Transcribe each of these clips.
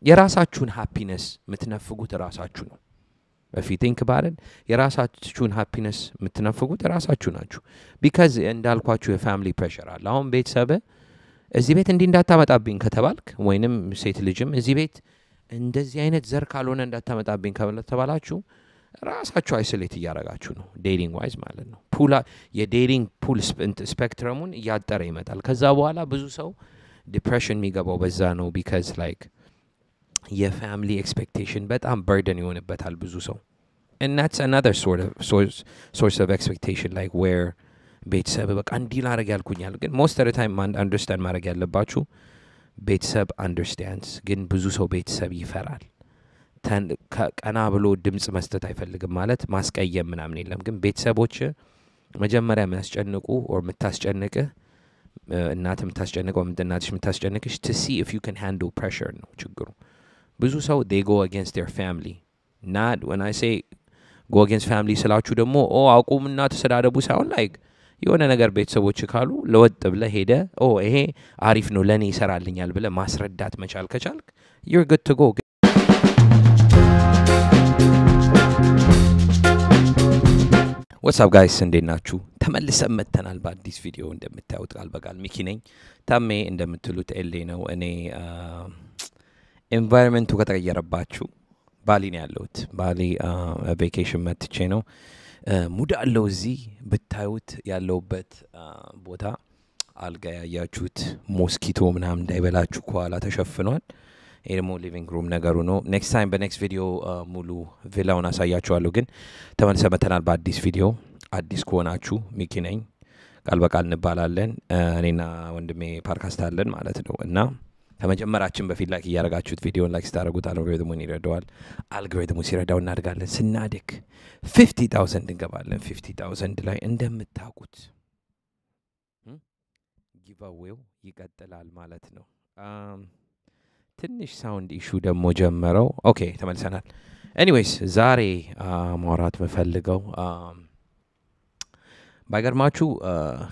የራሳችሁን ሃፒነስ ምትነፍጉት ራሳችሁ ነው if you think about it የራሳችሁን ሃፒነስ ምትነፍጉት ራሳችሁ ናችሁ because እንዳልኳችሁ የፋሚሊ ፕሬሸር አለ አሁን ቤተሰብ እዚህ ቤት እንዳታመጣብኝ ከተባልክ ወይንም ሴት ልጅም እዚህ ቤት እንደዚህ አይነት ዘር ካልሆነ እንዳታመጣብኝ ከተባላችሁ ራሳችሁ አይሶሌት ያያረጋችሁ ነው ዴቲንግ ዋይዝ ማለት ነው ፑል የዴቲንግ ፑል ስፔክትረሙን ያጠረ ይመጣል ከዛ በኋላ ብዙ ሰው ዲፕሬሽን የሚገባው በዛ ነው because like የፋሚሊ ኤክስፔክቴሽን በጣም በርደን ይሆንበታል ብዙ ሰው and that's another sort of source of expectation like where ቤተሰብ በቃ እንዲል አረግ ያልኩኛል ግን most of the time understand ማድረግ ያለባችሁ ቤተሰብ understands ግን ብዙ ሰው ቤተሰብ ይፈራል ቀና ብሎ ድምጽ መስጠት አይፈልግም ማለት ማስቀየም ምናምን የለም ግን ቤተሰቦች መጀመሪያ የሚያስጨንቁ or የምታስጨንቅ እናትም ታስጨንቀው እናትሽ የምታስጨንቅሽ to see if you can handle pressure ነው ችግሩ ብዙ ሰው they go against their family not when I say go against family ስላችሁ ደግሞ አቁምና ተሰዳደቡ ሳይሆን like የሆነ ነገር ቤተሰቦች ካሉ ለወጥ ብለ ሄደ ይሄ አሪፍ ነው ለኔ ይሰራልኛል ብለ ማስረዳት መቻል ከቻልክ you're good to go What's up guys እንዴት ናችሁ ተመልሰን መተናል በአዲስ ቪዲዮ እንደምታዩት ቃል በቃል ሚኪ ነኝ ታሜ እንደምትሉት ኤሌ ነው እኔ ኤንቫይሮንመንቱ ከተቀየረባችሁ ባሊ ነው ያለሁት ባሊ ቬኬሽን መጥቼ ነው ሙድ አለው እዚህ ብታዩት ያለውበት ቦታ አልጋ ያያችሁት ሞስኪቶ ምናምን እንዳይበላችሁ ኳላ ተሸፍኗል ኤርሞ ሊቪንግ ሩም ነገሩ ነው ኔክስት ታይም በኔክስት ቪዲዮ ሙሉ ቪላውን አሳያችኋለሁ ግን ተመልሰን መተናል በአዲስ ቪዲዮ አዲስ ከሆናችሁ ሚኪ ነኝ ቃል በቃል እንባላለን እኔና ወንድሜ ፓድካስት አለን ማለት ነው እና ከመጀመራችን በፊት ላይክ ያረጋችሁት ቪዲዮን ላይክ ስታረጉት አልጎሪትሙን ይረዳዋል አልጎሪትሙ ሲረዳው እናድጋለን ስናድግ 50000 እንገባለን 50000 ላይ እንደምታውቁት ጊቫዌው ይቀጥላል ማለት ነው ትንሽ ሳውንድ ኢሹ ደሞ ጀመረው ኦኬ ተመልሰናል ኤኒዌይስ ዛሬ ማውራት መፈልገው ባይገርማችሁ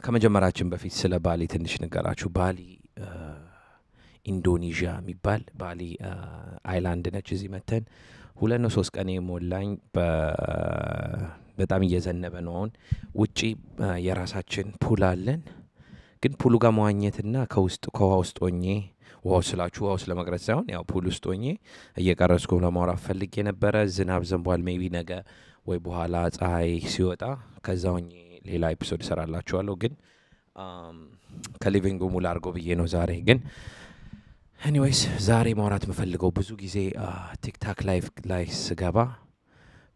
ከመጀመራችን በፊት ስለ ባሊ ትንሽ ንገራችሁ ባሊ ኢንዶኔዥያ የሚባል ባሊ አይላንድ ነች እዚህ መተን 2-3 ቀን ሞላኝ በጣም እየዘነበ ነው አሁን ውጪ የራሳችን ፑል አለን ግን ፑሉ ጋር መዋኘትና ከውሃ ውስጥ ሆኜ ዋው ስላችሁ ዋው ስለመቅረጽ ሳይሆን ያው ፑል ውስጥ ሆኜ እየቀረጽኩ ለማውራት ፈልጌ ነበር ዝናብ ዘንቧል ሜቢ ነገ ወይ በኋላ ፀሐይ ሲወጣ ከዛው ሌላ ኤፒሶድ ሰራላችኋለሁ ግን ከሊቪንግ ሙሉ አርጎ ብዬ ነው ዛሬ ግን ኤኒዌይስ ዛሬ ማውራት መፈልገው ብዙ ጊዜ ቲክታክ ላይቭ ላይ ስገባ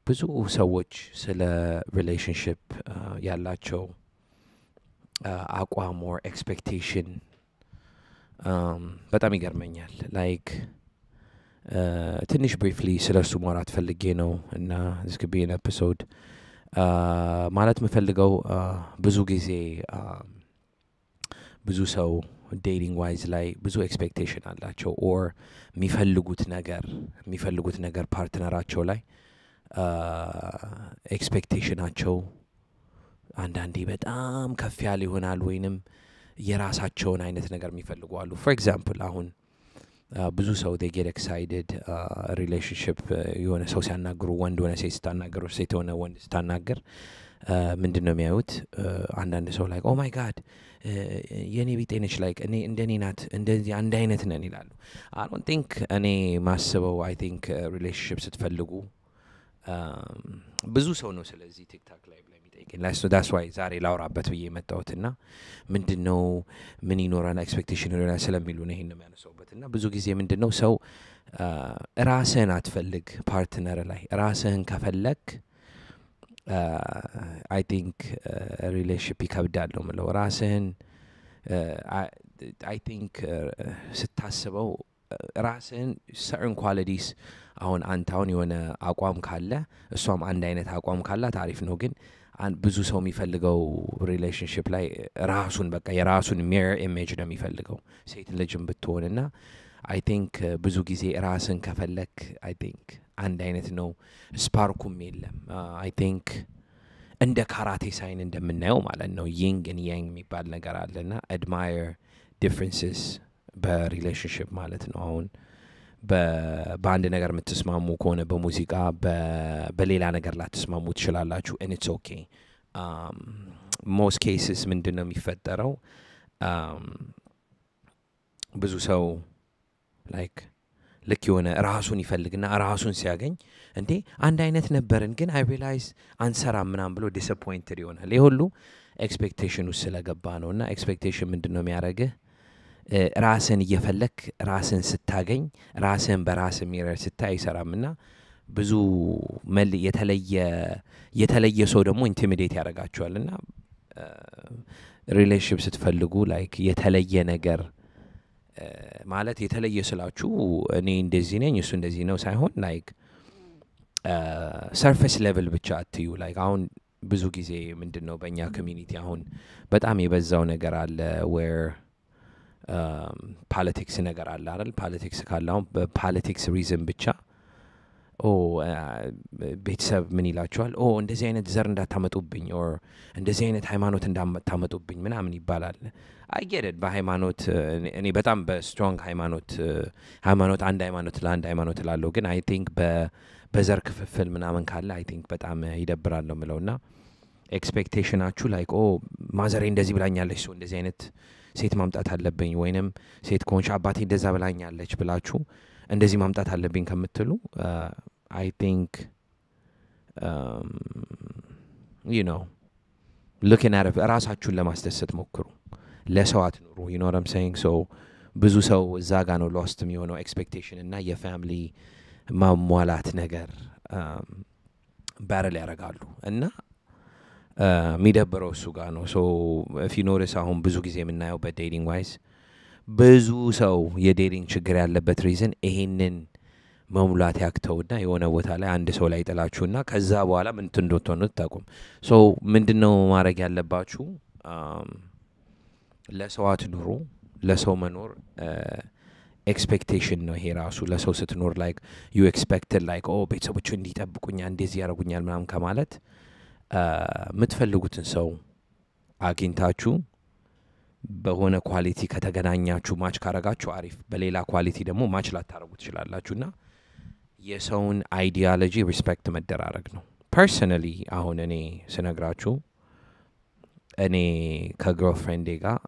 ብዙ ሰዎች ስለ ሪሌሽንሺፕ ያላቸው አቋም or expectation በጣም ይገርመኛል ላይክ ትንሽ briefly ስለሱ ማውራት ፈልጌ ነው እና this could be an episode ማለት መፈልገው ብዙ ጊዜ ብዙ ሰው dating wise ላይ ብዙ expectation አላቸው or የሚፈልጉት ነገር ፓርትነራቸው ላይ expectationአቸው አንዳንዴ በጣም ከፍ ያለ ይሆናል ወይንም የራሳቸውን አይነት ነገር የሚፈልጉ አሉ for example አሁን ብዙ ሰው they get excited relationship የሆነ ሰው ሲያናግሩ ወንድ ሆነ ሴት ሲያናግሩ ሴት ሆነ ወንድ ሲያናግር ምንድነው የሚያዩት አንዳንድ ሰው like oh my god የኔ ቢጤነች like እኔ እንደኔ ናት እንደዚህ አንድ አይነት ነን ይላሉ I don't think እኔ ማስበው I think relationship ስትፈልጉ ብዙ ሰው ነው ስለዚህ ቲክታክ ላይ የሚጠይቀኝ that's why ዛሬ ላውራበት ብዬ መጣሁትና ምንድነው ምን ይኖራል ኤክስፔክቴሽን ይኖራል ስለሚሉ ነው ይሄን የሚያነሳውበትና ብዙ ጊዜ ምንድነው ሰው ራስህን አትፈልግ ፓርትነር ላይ ራስህን ከፈለክ I think relationship ይከብዳል ነው ማለት ራስህን I think ስታስበው ራስህን certain qualities አሁን አንታውን የሆነ አቋም ካለ እሷም አንድ አይነት አቋም ካለ ታሪፍ ነው ግን ብዙ ሰው የሚፈልገው ሪሌሽንሺፕ ላይ ራሱን በቃ የራሱን mirror image ነው የሚፈልገው ሴት ልጅም ብትሆንና I think ብዙ ጊዜ ራስን ከፈለክ I think አንድ አይነት ነው ስፓርኩም የለም I think እንደ ካራቴ ሳይን እንደምናየው ማለት ነው yin and yang የሚባል ነገር አለና admire differences በሪሌሽንሺፕ ማለት ነው አሁን በአንድ ነገር የምትስማሙ ከሆነ በሙዚቃ በሌላ ነገር ላትስማሙ ትችላላችሁ and it's okay most cases ምንድነው የሚፈጠረው ብዙ ሰው like ልክ የሆነ ራሱን ይፈልግና ራሱን ሲያገኝ እንዴ አንድ አይነት ነበርን ግን I realize አንሰራም ምናም ብሎ disappointed ይሆናል ይሁሉ expectation ውስጥ ስለገባ ነውና expectation ምንድነው የሚያረጋግህ ራስን እየፈለክ ራስን ስታገኝ ራስን በራስ ሚረር ስታይ ይሰራምና ብዙ የተለየ ሰው ደግሞ ኢንቲሚዴት ያረጋቸዋልና ሪሌሽንሺፕ ስትፈልጉ ላይክ የተለየ ነገር ማለት የተለየ ስላችሁ እኔ እንደዚህ ነኝ እሱ እንደዚህ ነው ሳይሆን ላይክ ሰርፌስ ሌቭል ብቻ አትዩ ላይክ አሁን ብዙ ጊዜ ምንድነው በእኛ ኮሚኒቲ አሁን በጣም የበዛው ነገር አለ where politics ነገር አለ አይደል politics ካላው በpolitics reason ብቻ ቤተሰብ ምን ይላቸዋል እንደዚህ አይነት ዘር እንዳታመጡብኝ or እንደዚህ አይነት ሃይማኖት እንዳታመጡብኝ ምናምን ይባላል I get it በሃይማኖት እኔ በጣም በስትሮንግ ሃይማኖት አንድ ሃይማኖት ለአንድ ሃይማኖት ላለው ግን I think በዘር ክፍፍል ምናምን ካለ I think በጣም ይደብራል ነው ምለውና ኤክስፔክቴሽናችሁ ላይክ ማዘሬ እንደዚህ ብላኛለች ሶ እንደዚህ አይነት ሴት ማምጣት አለብኝ ወይንም ሴት ኮንሻ አባቴ እንደዛ ብላኛለች ብላችሁ እንደዚህ ማምጣት አለብኝ ከምትሉ I think you know looking at it ራሳችሁን ለማስደሰት ሞክሩ ለሰው አትኑሩ you know what I'm saying so ብዙ ሰው እዛ ጋር ነው lost የሚሆነው expectation እና የፋሚሊ ማሟላት ነገር ባረል ያረጋሉ እና ሚደብረው እሱ ጋር ነው so if you notice አሁን ብዙ ጊዜ የምናየው በዴቲንግ ዋይዝ ብዙ ሰው የዴቲንግ ችግር ያለበት ሪዝን ይሄንን መሙላት ያክተውና የሆነ ቦታ ላይ አንድ ሰው ላይ ጥላችሁና ከዛ በኋላ ምን እንደሆነ ተጣቁም so ምንድነው ማድረግ ያለባችሁ ለሰው አትኑሩ ለሰው መኖር expectation ነው ይሄ ራሱ ለሰው ስትኖር like you expected like ቤተሰቦቹ እንዲጠብቁኛል እንደዚህ ያረጉኛል ምናምን ከማለት ምትፈልጉትን ሰው አግኝታችሁ በሆነ ኳሊቲ ከተገናኛችሁ ማች ካረጋችሁ አሪፍ በሌላ ኳሊቲ ደግሞ ማች ላታረጉ ትችላላችሁና የሰውን አይዲዮሎጂ ሪስፔክት መደራረግ ነው personally አሁን እኔ ስነግራችሁ እኔ ከግርልፍሬንዴ ጋር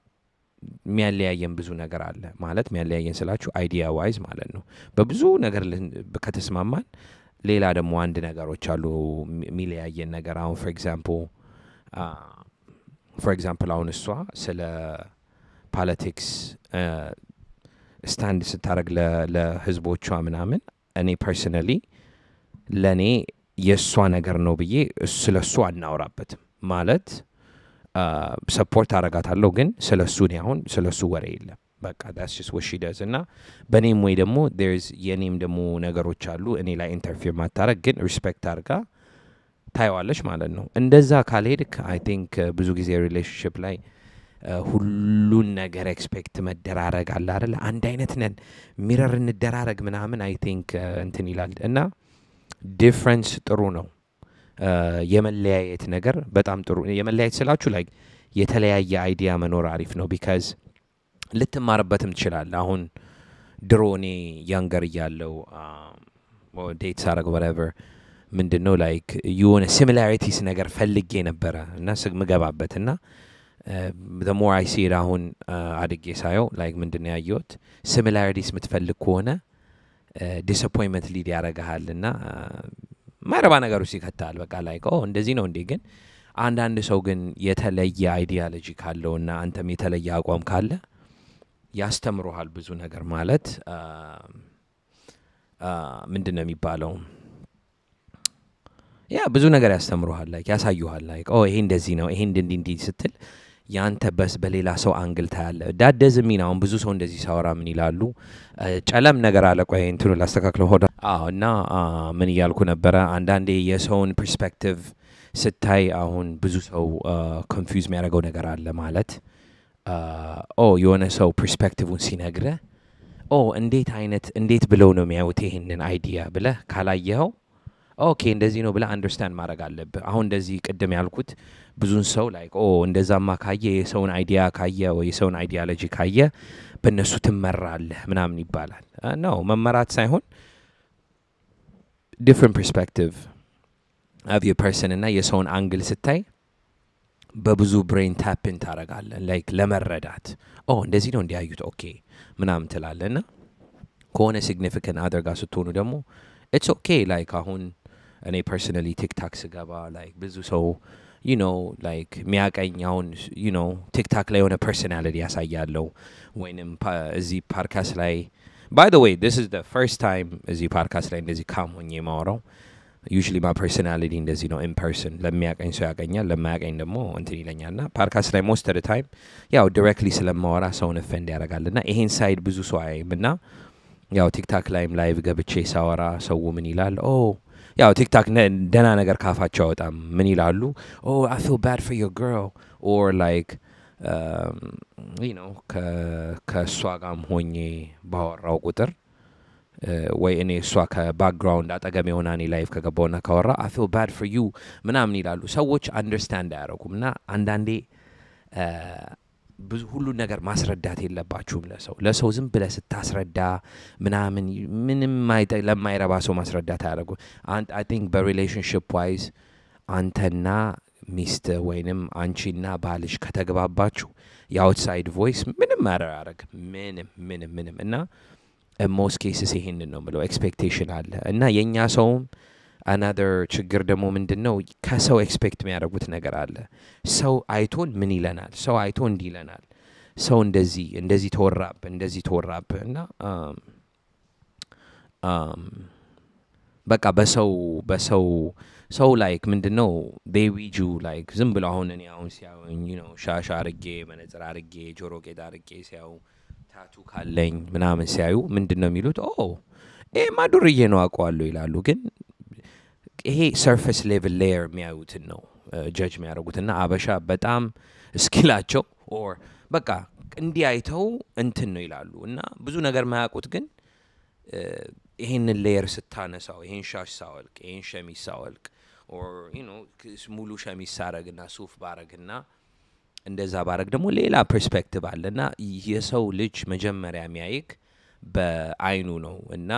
የሚያለያየን ብዙ ነገር አለ ማለት የሚያለያየን ስላችሁ አይዲያ ዋይዝ ማለት ነው በብዙ ነገር ከተስማማን ሌላ ደግሞ አንድ ነገሮች አሉ የሚለያየን ነገር አሁን for example አሁን እሷ ስለ ፖለቲክስ ስታንድ ስታረግ ለህዝቦቿ ምናምን እኔ personally ለኔ የሷ ነገር ነው ብዬ ስለሱ አናወራበትም ማለት ሰፖርት አረጋታለሁ ግን ስለሱ ነው አሁን ስለሱ ወሬ የለም በቃ that's just what she does እና በኔም ወይ ደግሞ there's የኔም ደግሞ ነገሮች አሉ እኔ ላይ ኢንተርፌር ማታረግ ግን ሪስፔክት አርጋ ታይዋለሽ ማለት ነው እንደዛ ካልሄድክ I think ብዙ ጊዜ ሪሌሽንሺፕ ላይ ሁሉን ነገር ኤክስፔክት መደራረግ አለ አይደል አንድ አይነት ነን ሚረር እንደራረግ ምናምን I think እንትን ይላል እና ዲፈረንስ ጥሩ ነው የመለያየት ነገር በጣም ጥሩ የመለያየት ስላችሁ like የተለያየ አይዲያ መኖር አሪፍ ነው because ልትማርበትም ይችላል አሁን ድሮኔ ያንገር ያለው ዴት ሳረግ whatever ምንድነው like የሆነ similarities ነገር ፈልጌ ነበር እና ስምገባበትና the more I see it አሁን አድጌ ሳየው like ምንድነው ያየሁት similarities ምትፈልግ ከሆነ disappointment ሊድ ያረጋልና ማረባ ነገሮች ይከታል በቃ like እንደዚህ ነው እንዴ ግን አንድ ሰው ግን የተለየ አይዲዮሎጂ ካለውና አንተም የተለየ አቋም ካለ ያስተምሩሃል ብዙ ነገር ማለት ምንድነው የሚባለው ያ ብዙ ነገር ያስተምሩሃል like ያሳዩሃል like ይሄ እንደዚህ ነው ይሄ እንዲህ ስትል ያንተ በስ በሌላ ሰው አንግል ታያለ ዳደዝ ሚናው ብዙ ሰው እንደዚህ ሳወራ ምን ይላሉ ጨለም ነገር አለ ቆይ እንትኑ ላስተካክለው ሆዳ እና ምን ይያልኩ ነበር አንዳንዴ የሰውን ፐርስፔክቲቭ ስታይ አሁን ብዙ ሰው ኮንፊውዝ የሚያደርገው ነገር አለ ማለት የሆነ ሰው ፐርስፔክቲቭን ሲነግረ እንዴት ብለው ነው የሚያዩት ይሄንን አይዲያ ብለ ካላየው ኦኬ እንደዚህ ነው ብላ አንደርስታንድ ማድረግ አለብህ አሁን እንደዚህ ቅድም ያልኩት ብዙን ሰው ላይክ እንደዛማ ካየ የሰውን አይዲያ ካየ ወይ የሰውን አይዲዮሎጂ ካየ በእነሱ ትመራለህ ምናምን ይባላል ነው መመራት ሳይሆን different perspective of your person እና የሰውን አንግል ስታይ በብዙ ብሬን ታፕን ታረጋለህ ላይክ ለመረዳት እንደዚህ ነው እንዲያዩት ኦኬ ምናምን ትላለህና ከሆነ significant other ጋር ስትሆኑ ደግሞ it's okay like አሁን እኔ personally TikTok ስገባ like ብዙ ሰው you know like ሚያቀኝ አሁን you know TikTok ላይ የሆነ personality ያሳያለው ወይንም እዚህ ፖድካስት ላይ by the way this is the first time እዚህ ፖድካስት ላይ እንደዚህ ካም ሆኜ ማወራው usually my personality እንደዚህ ነው in person ለሚያቀኝ ሰው ያቀኛል ለማያቀኝ ደግሞ እንትን ይለኛልና ፖድካስት ላይ most of the time ያው directly ስለማወራ ሰውን offend ያደርጋልና ይሄን ሳይድ ብዙ ሰው አይምና ያው TikTok ላይም ላይቭ ገብቼ ሳወራ ሰው ምን ይላል ያው TikTok ደና ነገር ካፋቸው አወጣም ምን ይላሉ I feel bad for your girl or like you know ከሷ ጋርም ሆኜ ባወራው ቁጥር ወይ እኔ እሷ ከባክግራውንድ አጠገም የሆነ እኔ ላይቭ ከገባውና ካወራ I feel bad for you ምናምን ይላሉ ሰዎች አንደርስታንድ አያረጉምና አንዳንዴ ብዙ ሁሉ ነገር ማስረዳት የለባችሁም ለሰው ዝም ብለ ስታስረዳ ምንም ለማይረባ ሰው ማስረዳት አያረጉ I think በሪሌሽንሺፕ ዋይዝ አንተና ሚስት ወይንም አንቺና ባልሽ ከተግባባችሁ የአውትሳይድ ቮይስ ምንም ማረግ ምንም እና in most cases ይሄንን ነው ምለው ኤክስፔክቴሽን አለ እና የኛ ሰውም another ችግር ደግሞ ምንድነው ከሰው ኤክስፔክት የሚያደርጉት ነገር አለ ሰው አይቶን ምን ይለናል ሰው አይቶ እንዲለናል ሰው እንደዚህ ተወራብ እና በቃ በሰው ላይክ ምንድነው they read you like ዝም ብለው አሁን እኔ አሁን ሲያዩኝ you know ሻሻ አርጌ መነጽር አርጌ ጆሮ ጌጥ አርጌ ሲያዩ ታቱ ካለኝ ምናምን ሲያዩ ምንድነው የሚሉት ማዱርዬ ነው አቋሉ ይላሉ ግን ይሄ surface level layer የሚያዩትን ነው ጀጅ የሚያደርጉትና አበሻ በጣም ስኪላቸው or በቃ እንዲያይተው እንትን ነው ይላሉ እና ብዙ ነገር ማያውቁት ግን ይሄንን ሌየር ስታነሳው ይሄን ሻሽ ሳወልቅ ይሄን ሸሚዝ ሳወልቅ or you know ሙሉ ሸሚዝ ሳረግና ሱፍ ባረግና እንደዛ ባረግ ደግሞ ሌላ ፐርስፔክቲቭ አለና የሰው ልጅ መጀመሪያ የሚያይክ በአይኑ ነው እና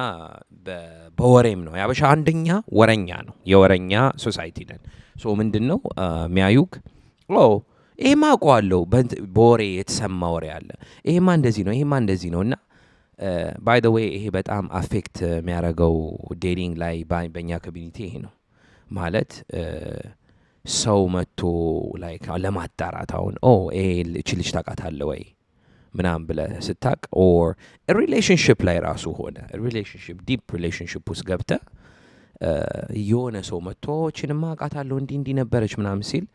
በወሬም ነው ያበሻ አንደኛ ወረኛ ነው የወረኛ ሶሳይቲ ነን ሶ ምንድነው የሚያዩክ ይሄማ አውቀዋለሁ በወሬ የተሰማ ወሬ አለ ይሄማ እንደዚህ ነውና by the way ይሄ በጣም አፌክት የሚያረጋው ዴቲንግ ላይ በእኛ ኮሚኒቲ ይሄ ነው ማለት ሰው መጥቶ ላይክ ለማጣራት አሁን ይሄ ልጅ ታውቃታለህ ወይ ምናምን ብለ ስታቅ or a relationship ላይ ራሱ ሆነ relationship deep relationship ውስጥ ገብተ የሆነ ሰው መጥቶ እቺንማ አውቃታለሁ እንዲህ ነበረች ምናምን ሲል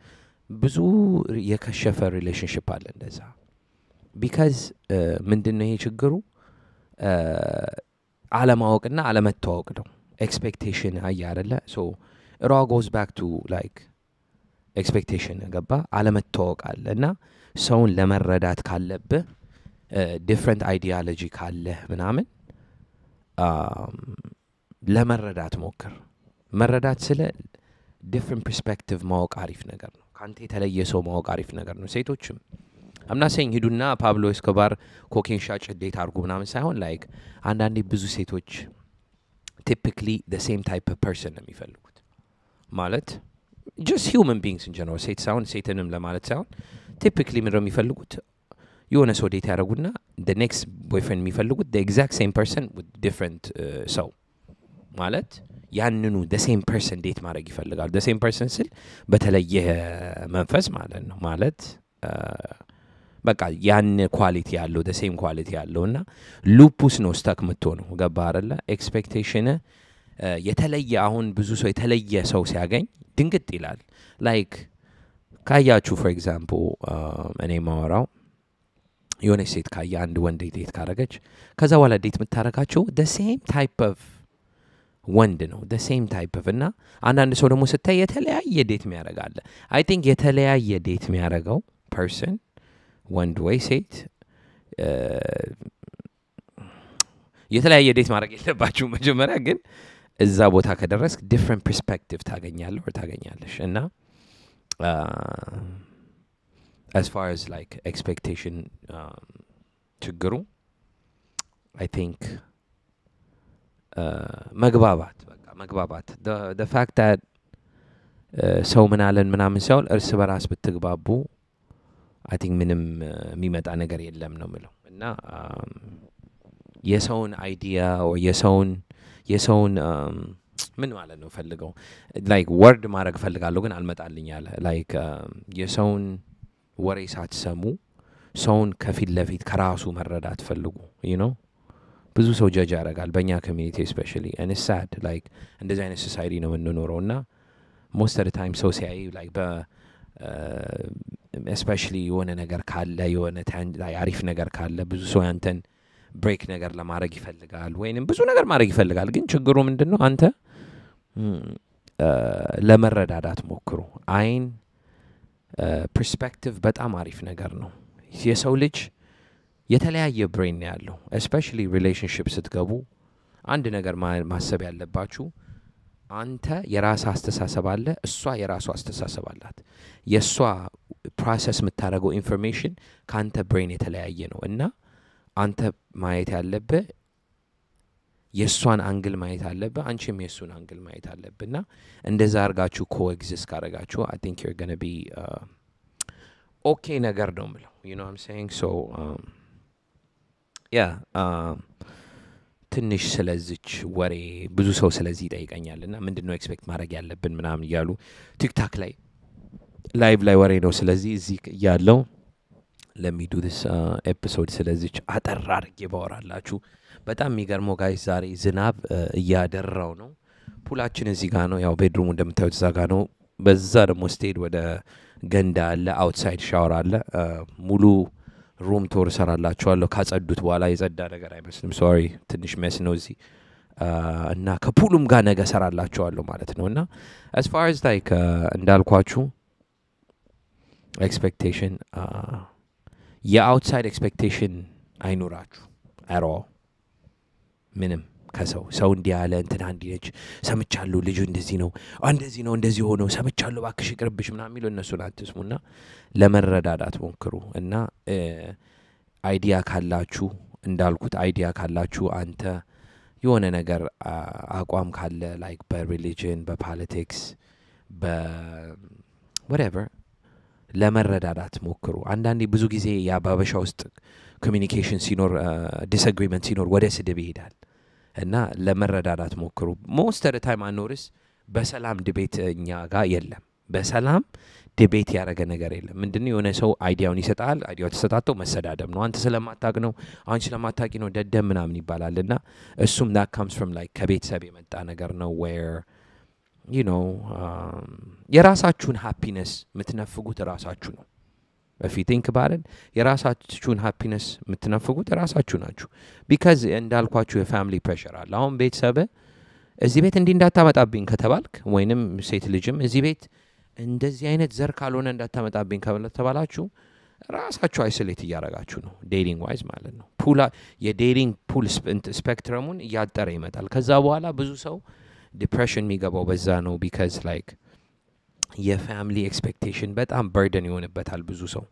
ብዙ የከሸፈ relationship አለ እንደዛ because ምንድነው ይሄ ችግሩ አለማወቅና አለመተዋወቅ ነው expectation አይደለ so it all goes back to like expectation ገባ አለመተዋወቅ አለና ሰውን ለመረዳት ካለብህ different ideology ካለ ምናምን ለመረዳት ሞክር መረዳት ስለ different perspective ማወቅ አሪፍ ነገር ነው ካንተ የተለየ ሰው ማወቅ አሪፍ ነገር ነው ሴቶችም I'm not saying ሂዱና ፓብሎ ኤስኮባር ኮኬን ሻጭ ዴት አርጉ ምናምን ሳይሆን like አንዳንዴ ብዙ ሴቶች typically the same type of person ነው የሚፈልጉት ማለት just human beings in general ሴትንም ለማለት ሳይሆን typically ምንድነው የሚፈልጉት የሆነ ሰው ዴት ያደርጉና the next boyfriend የሚፈልጉት the exact same person with different ሰው ማለት ያንኑ the same person ዴት ማድረግ ይፈልጋሉ the same person ስል በተለየ መንፈስ ማለት ነው ማለት በቃ ያን ኳሊቲ ያለው the same ኳሊቲ ያለውና ሉፑስ ነው ስታክ የምትሆነው ገባ አይደለ ኤክስፔክቴሽን የተለየ አሁን ብዙ ሰው የተለየ ሰው ሲያገኝ ድንግጥ ይላል ላይክ ካያችሁ for example እኔ ማወራው የሆነ ሴት ካያ አንድ ወንድ ዴት ካረገች ከዛ በኋላ ዴት የምታረጋቸው the same type of ወንድ ነው the same type of እና አንዳንድ ሰው ደግሞ ስታይ የተለያየ ዴት የሚያረጋለ I think የተለያየ ዴት የሚያረጋው person ወንድ ወይ ሴት የተለያየ ዴት ማድረግ የለባችሁ መጀመሪያ ግን እዛ ቦታ ከደረስክ different perspective ታገኛለህ or ታገኛለሽ እና as far as like expectation ችግሩ I think መግባባት በቃ መግባባት the fact that ሰው ምን አለን ምናምን ሳይሆን እርስ በራስ ብትግባቡ I think ምንም የሚመጣ ነገር የለም ነው የምለው እና የሰውን አይዲያ or የሰውን ምን ማለት ነው ፈልገው like word ማድረግ ፈልጋለሁ ግን አልመጣልኝ ያለ like የሰውን ወሬ ሳትሰሙ ሰውን ከፊት ለፊት ከራሱ መረዳት ፈልጉ you know ብዙ ሰው ጀጅ ያደርጋል በእኛ ኮሚኒቲ especially and it's sad like እንደዚህ አይነት society ነው የምንኖረው እና most of the time ሰው ሲያይ like especially የሆነ ነገር ካለ የሆነ አሪፍ ነገር ካለ ብዙ ሰው ያንተን ብሬክ ነገር ለማድረግ ይፈልጋል ወይንም ብዙ ነገር ማድረግ ይፈልጋል ግን ችግሩ ምንድነው አንተ ለመረዳዳት ሞክሩ አይን perspective በጣም አሪፍ ነገር ነው የሰው ልጅ የተለያየ ብሬን ያለው especially relationship ስትገቡ አንድ ነገር ማሰብ ያለባችሁ አንተ የራስ አስተሳሰብ አለ እሷ የራሷ አስተሳሰብ አላት የሷ ፕሮሰስ የምታደርገው ኢንፎርሜሽን ካንተ ብሬን የተለያየ ነው እና አንተ ማየት ያለብህ የሷን አንግል ማየት አለብህ አንቺም የሱን አንግል ማየት አለብህና እንደዛ አርጋችሁ coexist ካረጋችሁ I think you're going to be okay ነገር ነው ምለው you know what I'm saying so yeah ትንሽ ስለዚች ወሬ ብዙ ሰው ስለዚህ ይጠይቀኛልና ምንድነው ኤክስፔክት ማድረግ ያለብን ምናምን ይያሉ ቲክታክ ላይ ላይቭ ላይ ወሬ ነው ስለዚህ እዚህ ያለው let me do this episode ስለዚች አጠር አድርጌ ባወራላችሁ በጣም የሚገርመው ጋይስ ዛሬ ዝናብ እያደራው ነው ፑላችን እዚህ ጋር ነው ያው ቤድሩም እንደምታዩት እዛ ጋር ነው በዛ ደግሞ ስቴድ ወደ ገንዳ አለ አውትሳይድ ሻወር አለ ሙሉ ሩም ቶር ሰራላችኋለሁ ካጸዱት በኋላ የጸዳ ነገር አይመስልም ሶሪ ትንሽ መስ ነው እዚህ እና ከፑሉም ጋር ነገ ሰራላችኋለሁ ማለት ነውና as far as like እንዳልኳችሁ expectation የአውትሳይድ ኤክስፔክቴሽን አይኖራችሁ at all ምንም ከሰው እንዲያለ እንትና እንዲነች ሰምቻለሁ ልጁ እንደዚህ ነው እንደዚህ ሆኖ ሰምቻለሁ ባክሽ ይቅርብሽ ምናምን የሚሉ እነሱን አትስሙና ለመረዳዳት ሞክሩ እና አይዲያ ካላችሁ እንዳልኩት አይዲያ ካላችሁ አንተ የሆነ ነገር አቋም ካለ like በሪሊጅን በፖለቲክስ whatever ለመረዳዳት ሞክሩ አንዳንዴ ብዙ ጊዜ ያባበሻ ውስጥ ኮሚኒኬሽን ሲኖር ዲስአግሪመንት ሲኖር ወደ ስድብ ይሄዳል እና ለመረዳዳት ሞክሩ most of the time አኖርስ በሰላም ዲቤት እኛ ጋር የለም በሰላም ዲቤት ያረገ ነገር የለም ምንድነው የሆነ ሰው አይዲያውን ይሰጣል አይዲያው ተሰጣጣው መሰዳደም ነው አንተ ስለማታቅ ነው አንቺ ስለማታቂ ነው ደደም ምናምን ይባላልና እሱም that comes from like ከቤተሰብ የመጣ ነገር ነው where you know የራሳችሁን ሃፒነስ የምትነፍጉት ራሳችሁ ነው if you think about it የራሳችሁን ሃፒነስ የምትነፍጉት ራሳችሁ ናችሁ because እንዳልኳችሁ የፋሚሊ ፕሬሸር አለ አሁን ቤተሰብ እዚህ ቤት እንዳታመጣብኝ ከተባልክ ወይንም ሴት ልጅም እዚህ ቤት እንደዚህ አይነት ዘር ካልሆነ እንዳታመጣብኝ ከተባላችሁ ራሳችሁ አይሶሌት እያረጋችሁ ነው ዴቲንግ ዋይዝ ማለት ነው የዴቲንግ ፑል ስፔክትረሙን እያጠረ ይመጣል ከዛ በኋላ ብዙ ሰው ዲፕሬሽን የሚገባው በዛ ነው because like የፋሚሊ ኤክስፔክቴሽን በጣም በርደን ይሆንበታል ብዙ ሰው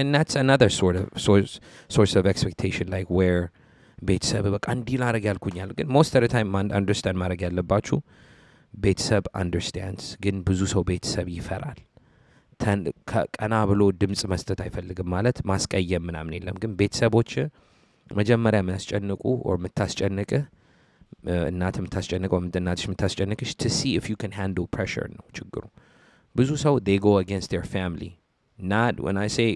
and that's another sort of source of expectation like where ቤተሰብ በቃ እንዲህ ላረግ ያልኩኛል ግን most of the time understand ማድረግ ያለባችሁ ቤተሰብ understands ግን ብዙ ሰው ቤተሰብ ይፈራል ቀና ብሎ ድምጽ መስጠት አይፈልግም ማለት ማስቀየም ምናምን የለም ግን ቤተሰቦች መጀመሪያ የሚያስጨንቁ or የምታስጨንቅህ እናት የምታስጨንቀው እናትሽ የምታስጨንቅሽ to see if you can handle pressure ነው ችግሩ ብዙ ሰው they go against their family not when I say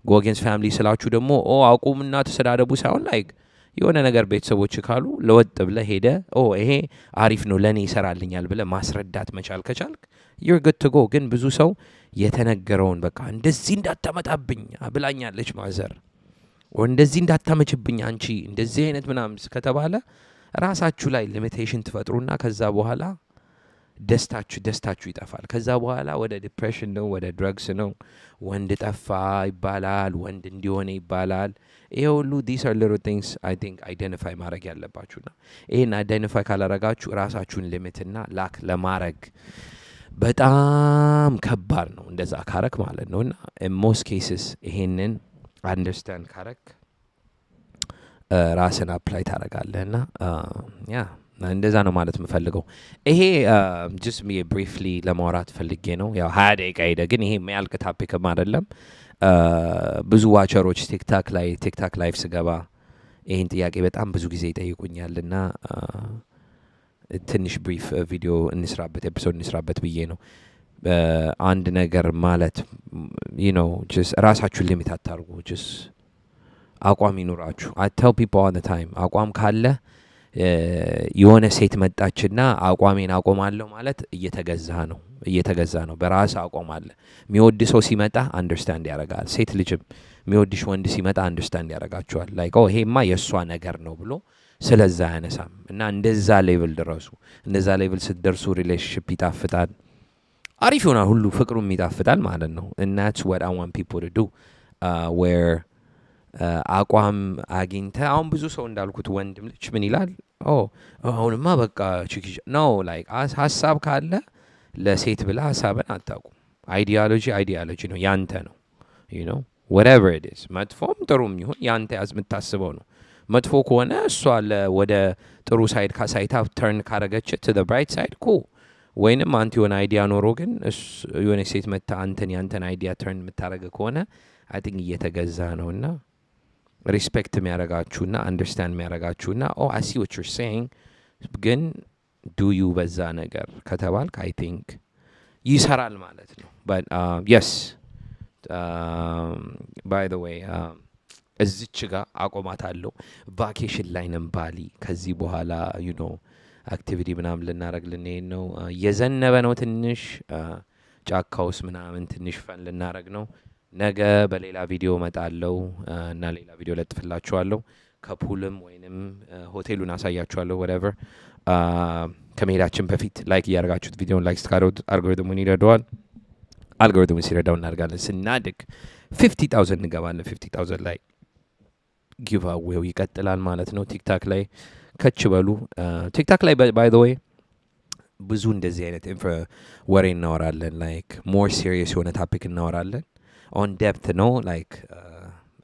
go against family ስላችሁ ደግሞ አቁምና ተሰዳደቡ ሳይሆን like የሆነ ነገር ቤተሰቦች ካሉ ለወጥ ብለ ሄደ ይሄ አሪፍ ነው ለኔ ይሰራልኛል ብለ ማስረዳት መቻል ከቻልክ you're good to go ግን ብዙ ሰው የተነገረውን በቃ እንደዚህ እንዳታመጣብኝ ብላኛለች ማዘር ወይ እንደዚህ እንዳታመጭብኝ አንቺ እንደዚህ አይነት ምናምን ከተባለ ራሳችሁ ላይ ሊሚቴሽን ትፈጥሩና ከዛ በኋላ ደስታችሁ ይጠፋል ከዛ በኋላ ወደ ዲፕሬሽን ነው ወደ ድረግስ ነው ወንድ ጠፋ ይባላል ወንድ እንዲሆነ ይባላል ይሄ ሁሉ these are little things I think identify ማድረግ ያለባችሁና ይሄን identify ካላረጋችሁ ራሳችሁን ሊሚትና ላክ ለማድረግ በጣም ከባድ ነው እንደዛ ካረክ ማለት ነውና in most cases ይሄንን understand ካረክ ራስን አፕላይ ታረጋለህና ያ እንደዛ ነው ማለት የምፈልገው ይሄ just me briefly ለማውራት ፈልጌ ነው ያው 20 ደቂቃ ሄደ ግን ይሄ የሚያልቅ ቶፒክም አይደለም ብዙ ዋቸሮች ቲክታክ ላይቭ ስገባ ይሄን ጥያቄ በጣም ብዙ ጊዜ ይጠይቁኛልና ትንሽ brief ቪዲዮ እንስራበት ኤፒሶድ እንስራበት ብዬ ነው አንድ ነገር ማለት you know just ራሳችሁን ሊሚት አታርጉ just አቋም ይኑራችሁ I tell people all the time አቋም ካለ የሆነ ሴት መጣችና አቋሜን አቆማለሁ ማለት እየተገዛ ነው በራስ አቋም አለ የሚወድ ሰው ሲመጣ አንደርስታንድ ያረጋል ሴት ልጅም የሚወድሽ ወንድ ሲመጣ አንደርስታንድ ያረጋቸዋል like ይሄማ የሷ ነገር ነው ብሎ ስለዛ ያነሳም እና እንደዛ ሌቭል ድረሱ እንደዛ ሌቭል ስትደርሱ ሪሌሽንሺፕ ይጣፍጣል አሪፍ ይሆናል ሁሉ ፍቅሩም ይጣፍጣል ማለት ነው and that's what I want people to do where አቋም አግኝተ አሁን ብዙ ሰው እንዳልኩት ወንድም ልጅ ምን ይላል አሁንማ በቃ ቺኪ ነው like ሐሳብ ካለ ለሴት ብላ ሐሳብን አታቁም አይዲዮሎጂ ነው ያንተ ነው you know whatever it is መጥፎም ጥሩም ይሁን ያንተ ያዝምታስበው ነው መጥፎ ከሆነ እሷ ወደ ጥሩ ሳይድ ካሳይታ ተርን ካረገች to the bright side cool ወይንም አንተ የሆነ አይዲያ ኖሮ ግን የሆነ ሴት መጣ ያንተን አይዲያ ተርን የምታረገ ከሆነ I think እየተገዛ ነውና respect የሚያረጋችሁና understand የሚያረጋችሁና I see what you're saying ግን do you በዛ ነገር ከተባልክ I think ይሰራል ማለት ነው but yes by the way እዚች ጋር አቆማታለሁ ቫኬሽን ላይ ነን ባሊ ከዚህ በኋላ you know አክቲቪቲ ምናምን ልናረግ ልንሄድ ነው የዘነበ ነው ትንሽ ጫካውስ ምናምን ትንሽ ፈን ልናረግ ነው ነገ በሌላ ቪዲዮ መጣለው እና ሌላ ቪዲዮ ለጥፍላችኋለሁ ከፑልም ወይንም ሆቴሉን አሳያችኋለሁ whatever ከመሄዳችን በፊት ላይክ ያርጋችሁት ቪዲዮን ላይክ ስታደርጉ አልጎሪትሙን ይረዳዋል አልጎሪትሙን ሲረዳው እናርጋለን ስናድግ 50000 እንገባለን 50000 ላይ ጊቭ አዌው ይቀጥላል ማለት ነው ቲክታክ ላይ ከችበሉ ቲክታክ ላይ by the way ብዙ እንደዚህ አይነት ወሬ እናወራለን like more serious የሆነ ቶፒክ እናወራለን on depth no like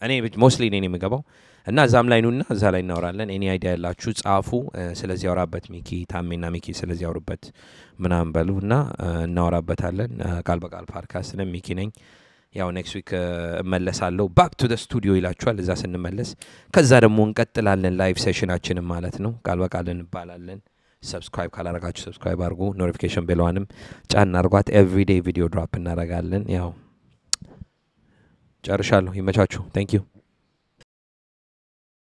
እኔ mostly እኔ የምገባው እና ዛም ላይ ነውና እዛ ላይ እናወራለን any idea ያላችሁ ጻፉ ስለዚህ ያወራበት ሚኪ ታሜና ሚኪ ስለዚህ ያወሩበት ምናምን በሉና እናወራበታለን ቃል በቃል ፖድካስት ነው ሚኪ ነኝ ያው next week እመለሳለሁ back to the studio ይላችኋል እዛ ስንመለስ ከዛ ደግሞ እንቀጥላለን ላይቭ ሴሽናችንን ማለት ነው ቃል በቃል እንባላለን subscribe ካላረጋችሁ subscribe አድርጉ notification bellዋንም ጫን አድርጓት everyday video drop እናረጋለን ያው ጨርሻለሁ ይመቻችሁ thank you